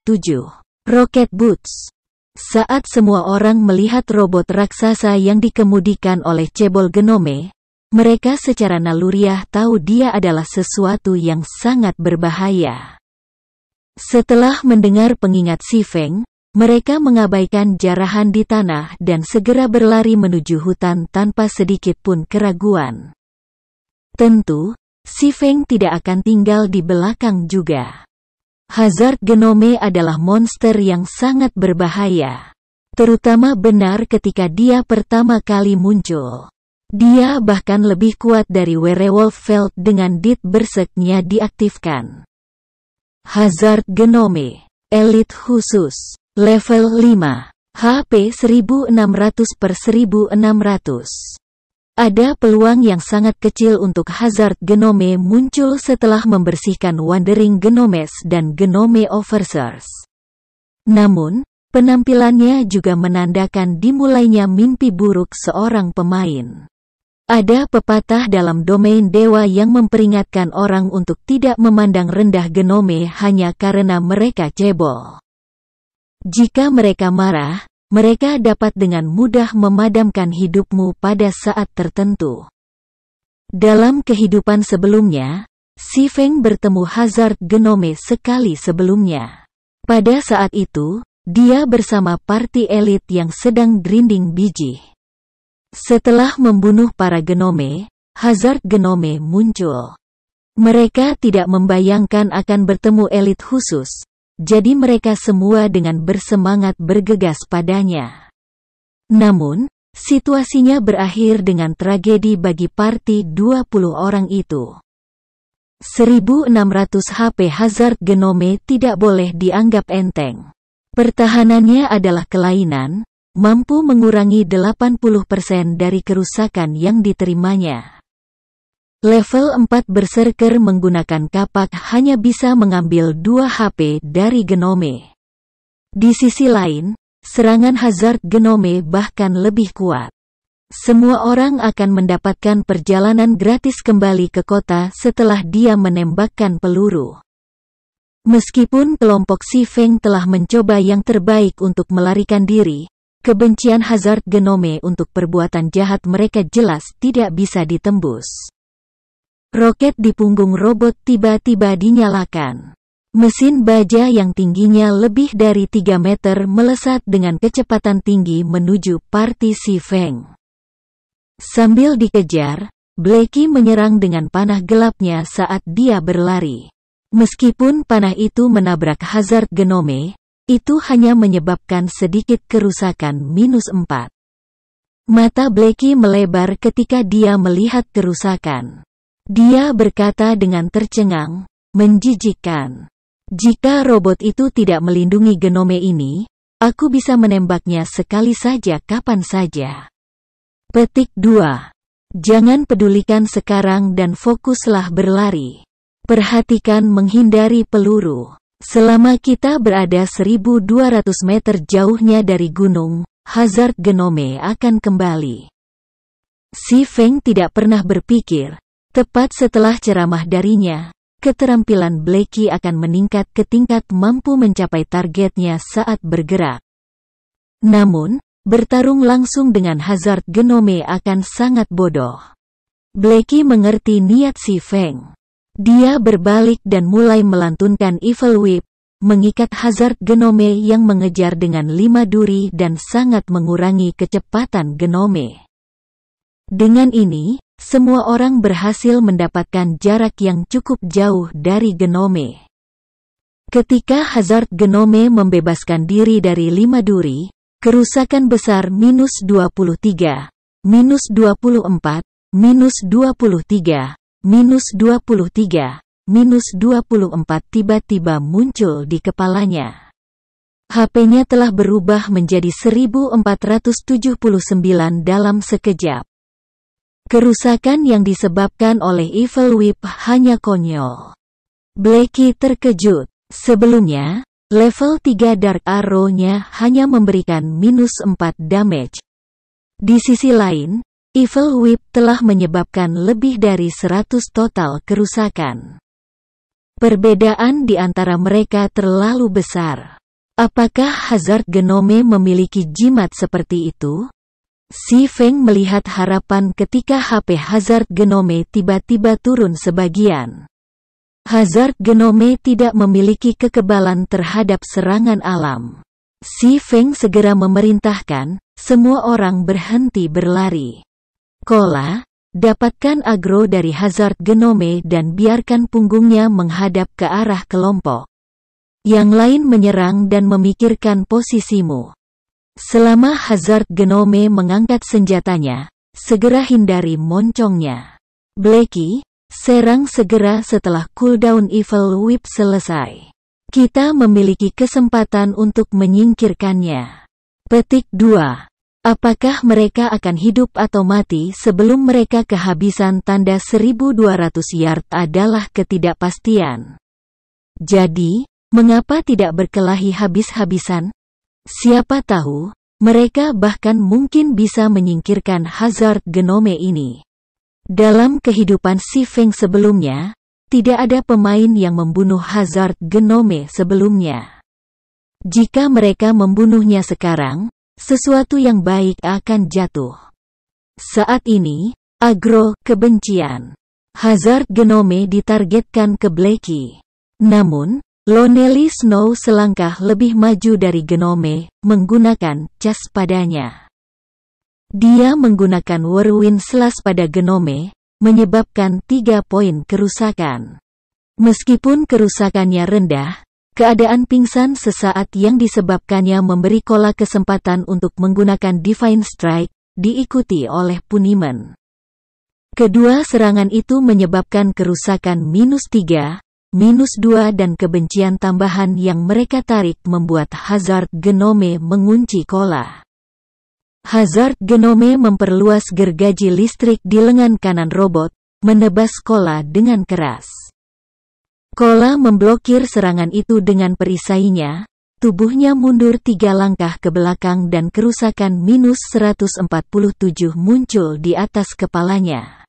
7. Rocket Boots. Saat semua orang melihat robot raksasa yang dikemudikan oleh cebol Gnome, mereka secara naluriah tahu dia adalah sesuatu yang sangat berbahaya. Setelah mendengar pengingat Si Feng, mereka mengabaikan jarahan di tanah dan segera berlari menuju hutan tanpa sedikit pun keraguan. Tentu, Si Feng tidak akan tinggal di belakang juga. Hazard Gnome adalah monster yang sangat berbahaya. Terutama benar ketika dia pertama kali muncul. Dia bahkan lebih kuat dari Werewolf Veld dengan Dit Berserk-nya diaktifkan. Hazard Gnome. Elite khusus. Level 5. HP 1600/1600. Ada peluang yang sangat kecil untuk Hazard Gnome muncul setelah membersihkan Wandering Gnomes dan Gnome Overseers. Namun, penampilannya juga menandakan dimulainya mimpi buruk seorang pemain. Ada pepatah dalam domain dewa yang memperingatkan orang untuk tidak memandang rendah Gnome hanya karena mereka cebol. Jika mereka marah, mereka dapat dengan mudah memadamkan hidupmu pada saat tertentu. Dalam kehidupan sebelumnya, Si Feng bertemu Hazard Gnome sekali sebelumnya. Pada saat itu, dia bersama parti elit yang sedang grinding biji. Setelah membunuh para Gnome, Hazard Gnome muncul. Mereka tidak membayangkan akan bertemu elit khusus. Jadi mereka semua dengan bersemangat bergegas padanya. Namun, situasinya berakhir dengan tragedi bagi parti 20 orang itu. 1600 HP Hazard Gnome tidak boleh dianggap enteng. Pertahanannya adalah kelainan, mampu mengurangi 80% dari kerusakan yang diterimanya. Level 4 Berserker menggunakan kapak hanya bisa mengambil 2 HP dari Gnome. Di sisi lain, serangan Hazard Gnome bahkan lebih kuat. Semua orang akan mendapatkan perjalanan gratis kembali ke kota setelah dia menembakkan peluru. Meskipun kelompok Si Feng telah mencoba yang terbaik untuk melarikan diri, kebencian Hazard Gnome untuk perbuatan jahat mereka jelas tidak bisa ditembus. Roket di punggung robot tiba-tiba dinyalakan. Mesin baja yang tingginya lebih dari 3 meter melesat dengan kecepatan tinggi menuju parti Si Feng. Sambil dikejar, Blackie menyerang dengan panah gelapnya saat dia berlari. Meskipun panah itu menabrak Hazard Gnome, itu hanya menyebabkan sedikit kerusakan -4. Mata Blackie melebar ketika dia melihat kerusakan. Dia berkata dengan tercengang, menjijikkan. Jika robot itu tidak melindungi Gnome ini, aku bisa menembaknya sekali saja kapan saja. Petik 2. Jangan pedulikan sekarang dan fokuslah berlari. Perhatikan menghindari peluru. Selama kita berada 1200 meter jauhnya dari gunung, Hazard Gnome akan kembali. Si Feng tidak pernah berpikir, tepat setelah ceramah darinya, keterampilan Blackie akan meningkat ke tingkat mampu mencapai targetnya saat bergerak. Namun, bertarung langsung dengan Hazard Gnome akan sangat bodoh. Blackie mengerti niat Si Feng. Dia berbalik dan mulai melantunkan Evil Whip, mengikat Hazard Gnome yang mengejar dengan 5 duri dan sangat mengurangi kecepatan Gnome. Dengan ini, semua orang berhasil mendapatkan jarak yang cukup jauh dari Gnome. Ketika Hazard Gnome membebaskan diri dari 5 duri, kerusakan besar -23, -24, -23, -23, -24 tiba-tiba muncul di kepalanya. HP-nya telah berubah menjadi 1479 dalam sekejap. Kerusakan yang disebabkan oleh Evil Whip hanya konyol. Blackie terkejut. Sebelumnya, level 3 Dark Arrow-nya hanya memberikan -4 damage. Di sisi lain, Evil Whip telah menyebabkan lebih dari 100 total kerusakan. Perbedaan di antara mereka terlalu besar. Apakah Hazard Genome memiliki jimat seperti itu? Si Feng melihat harapan ketika HP Hazard Genome tiba-tiba turun sebagian. Hazard Genome tidak memiliki kekebalan terhadap serangan alam. Si Feng segera memerintahkan semua orang berhenti berlari. Kola, dapatkan agro dari Hazard Genome dan biarkan punggungnya menghadap ke arah kelompok. Yang lain menyerang dan memikirkan posisimu. Selama Hazard Genome mengangkat senjatanya, segera hindari moncongnya. Blackie, serang segera setelah cooldown Evil Whip selesai. Kita memiliki kesempatan untuk menyingkirkannya. Petik 2. Apakah mereka akan hidup atau mati sebelum mereka kehabisan tanda 1200 yard adalah ketidakpastian. Jadi, mengapa tidak berkelahi habis-habisan? Siapa tahu, mereka bahkan mungkin bisa menyingkirkan Hazard Genome ini. Dalam kehidupan Si Feng sebelumnya, tidak ada pemain yang membunuh Hazard Genome sebelumnya. Jika mereka membunuhnya sekarang, sesuatu yang baik akan jatuh. Saat ini, agro kebencian. Hazard Genome ditargetkan ke Blackie. Namun, Lonely Snow selangkah lebih maju dari Genome, menggunakan cas padanya. Dia menggunakan Whirlwind Slash pada Genome, menyebabkan 3 poin kerusakan. Meskipun kerusakannya rendah, keadaan pingsan sesaat yang disebabkannya memberi Kola kesempatan untuk menggunakan Divine Strike, diikuti oleh Punishment. Kedua serangan itu menyebabkan kerusakan -3, -2 dan kebencian tambahan yang mereka tarik membuat Hazard Genome mengunci Kola. Hazard Genome memperluas gergaji listrik di lengan kanan robot, menebas Kola dengan keras. Kola memblokir serangan itu dengan perisainya, tubuhnya mundur 3 langkah ke belakang dan kerusakan -147 muncul di atas kepalanya.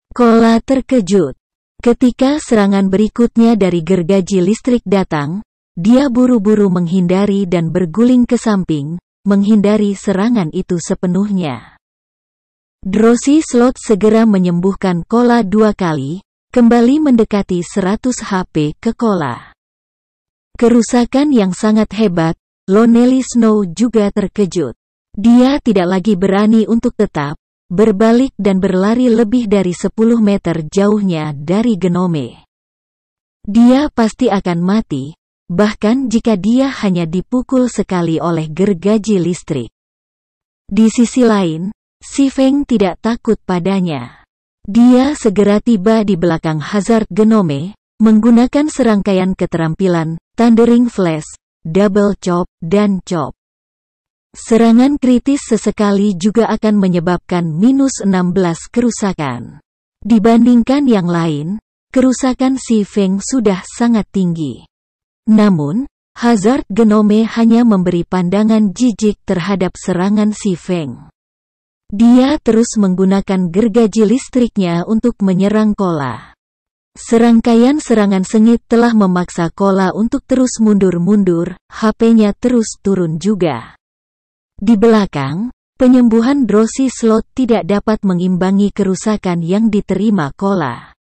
Kola terkejut. Ketika serangan berikutnya dari gergaji listrik datang, dia buru-buru menghindari dan berguling ke samping, menghindari serangan itu sepenuhnya. Drowsy Slot segera menyembuhkan Kola 2 kali, kembali mendekati 100 HP ke Kola. Kerusakan yang sangat hebat, Lonely Snow juga terkejut. Dia tidak lagi berani untuk tetap, berbalik dan berlari lebih dari 10 meter jauhnya dari Genome. Dia pasti akan mati, bahkan jika dia hanya dipukul sekali oleh gergaji listrik. Di sisi lain, Si Feng tidak takut padanya. Dia segera tiba di belakang Hazard Genome, menggunakan serangkaian keterampilan, Thundering Flash, Double Chop, dan Chop. Serangan kritis sesekali juga akan menyebabkan -16 kerusakan. Dibandingkan yang lain, kerusakan Si Feng sudah sangat tinggi. Namun, Hazard Genome hanya memberi pandangan jijik terhadap serangan Si Feng. Dia terus menggunakan gergaji listriknya untuk menyerang Kola. Serangkaian serangan sengit telah memaksa Kola untuk terus mundur-mundur, HP-nya terus turun juga. Di belakang, penyembuhan Drowsy Slot tidak dapat mengimbangi kerusakan yang diterima Kola.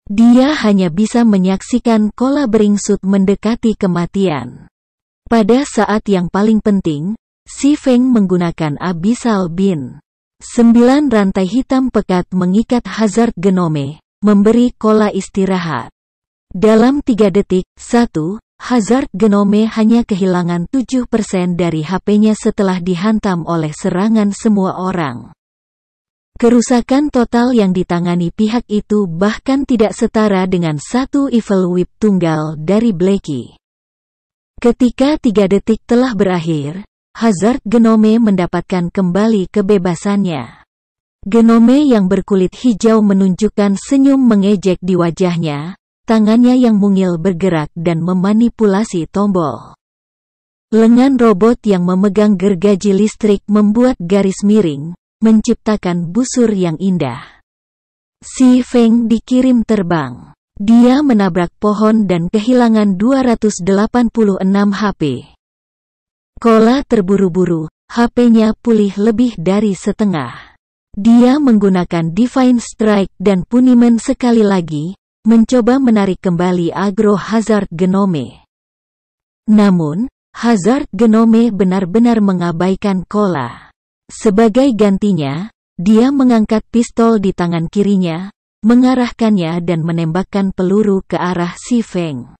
Dia hanya bisa menyaksikan Kola beringsut mendekati kematian. Pada saat yang paling penting, Si Feng menggunakan Abyssal Beam. 9 rantai hitam pekat mengikat Hazard Genome, memberi Kola istirahat. Dalam 3 detik, 1, Hazard Genome hanya kehilangan 7% dari HP-nya setelah dihantam oleh serangan semua orang. Kerusakan total yang ditangani pihak itu bahkan tidak setara dengan 1 Evil Whip tunggal dari Blackie. Ketika 3 detik telah berakhir, Hazard Genome mendapatkan kembali kebebasannya. Genome yang berkulit hijau menunjukkan senyum mengejek di wajahnya, tangannya yang mungil bergerak dan memanipulasi tombol. Lengan robot yang memegang gergaji listrik membuat garis miring, menciptakan busur yang indah. Si Feng dikirim terbang. Dia menabrak pohon dan kehilangan 286 HP. Kola terburu-buru, HP-nya pulih lebih dari setengah. Dia menggunakan Divine Strike dan Punishment sekali lagi, mencoba menarik kembali Agro Hazard Genome. Namun, Hazard Genome benar-benar mengabaikan Kola. Sebagai gantinya, dia mengangkat pistol di tangan kirinya, mengarahkannya dan menembakkan peluru ke arah Si Feng.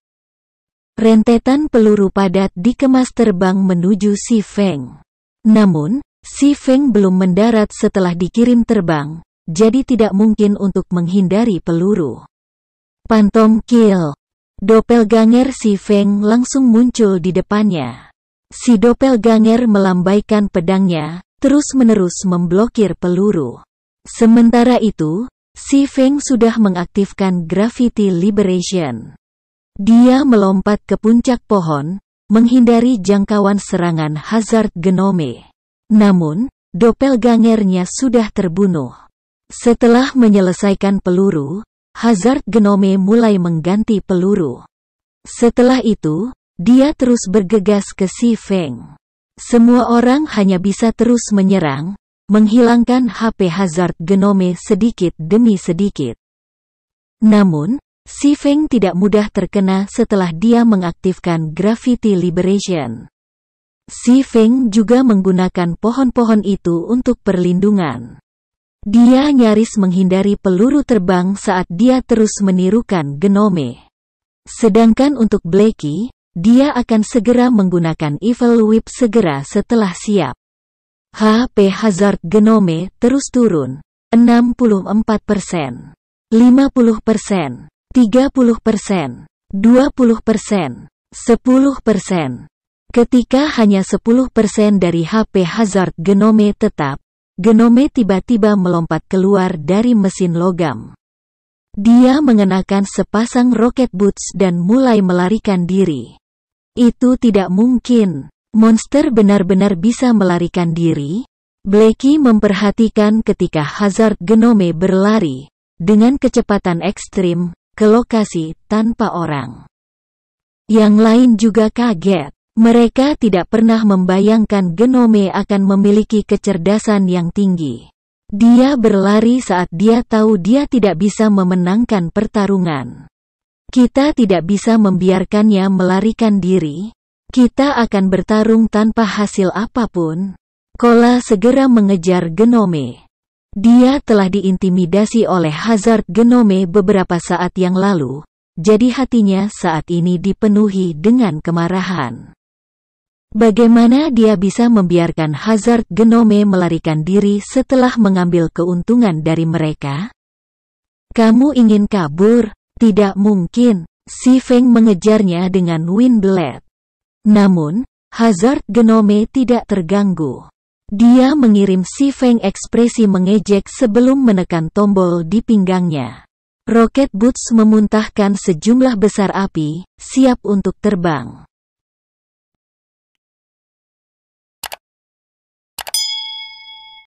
Rentetan peluru padat dikemas terbang menuju Si Feng. Namun, Si Feng belum mendarat setelah dikirim terbang, jadi tidak mungkin untuk menghindari peluru. Phantom Kill. Doppelganger Si Feng langsung muncul di depannya. Si Doppelganger melambaikan pedangnya, terus-menerus memblokir peluru. Sementara itu, Si Feng sudah mengaktifkan Gravity Liberation. Dia melompat ke puncak pohon, menghindari jangkauan serangan Hazard Genome. Namun, Doppelgangernya sudah terbunuh. Setelah menyelesaikan peluru, Hazard Genome mulai mengganti peluru. Setelah itu, dia terus bergegas ke Si Feng. Semua orang hanya bisa terus menyerang, menghilangkan HP Hazard Genome sedikit demi sedikit. Namun, Si Feng tidak mudah terkena setelah dia mengaktifkan Gravity Liberation. Si Feng juga menggunakan pohon-pohon itu untuk perlindungan. Dia nyaris menghindari peluru terbang saat dia terus menirukan Genome. Sedangkan untuk Blackie, dia akan segera menggunakan Evil Whip segera setelah siap. HP Hazard Genome terus turun, 64%, 50%, 30%, 20%, 10%. Ketika hanya 10% dari HP Hazard Genome tetap, Genome tiba-tiba melompat keluar dari mesin logam. Dia mengenakan sepasang rocket boots dan mulai melarikan diri. Itu tidak mungkin. Monster benar-benar bisa melarikan diri? Blackie memperhatikan ketika Hazard Genome berlari, dengan kecepatan ekstrim, ke lokasi tanpa orang. Yang lain juga kaget. Mereka tidak pernah membayangkan Genome akan memiliki kecerdasan yang tinggi. Dia berlari saat dia tahu dia tidak bisa memenangkan pertarungan. Kita tidak bisa membiarkannya melarikan diri. Kita akan bertarung tanpa hasil apapun. Kola segera mengejar Genome. Dia telah diintimidasi oleh Hazard Genome beberapa saat yang lalu, jadi hatinya saat ini dipenuhi dengan kemarahan. Bagaimana dia bisa membiarkan Hazard Genome melarikan diri setelah mengambil keuntungan dari mereka? Kamu ingin kabur? Tidak mungkin. Si Feng mengejarnya dengan Wind Blade. Namun, Hazard Genome tidak terganggu. Dia mengirim Si Feng ekspresi mengejek sebelum menekan tombol di pinggangnya. Rocket Boots memuntahkan sejumlah besar api, siap untuk terbang.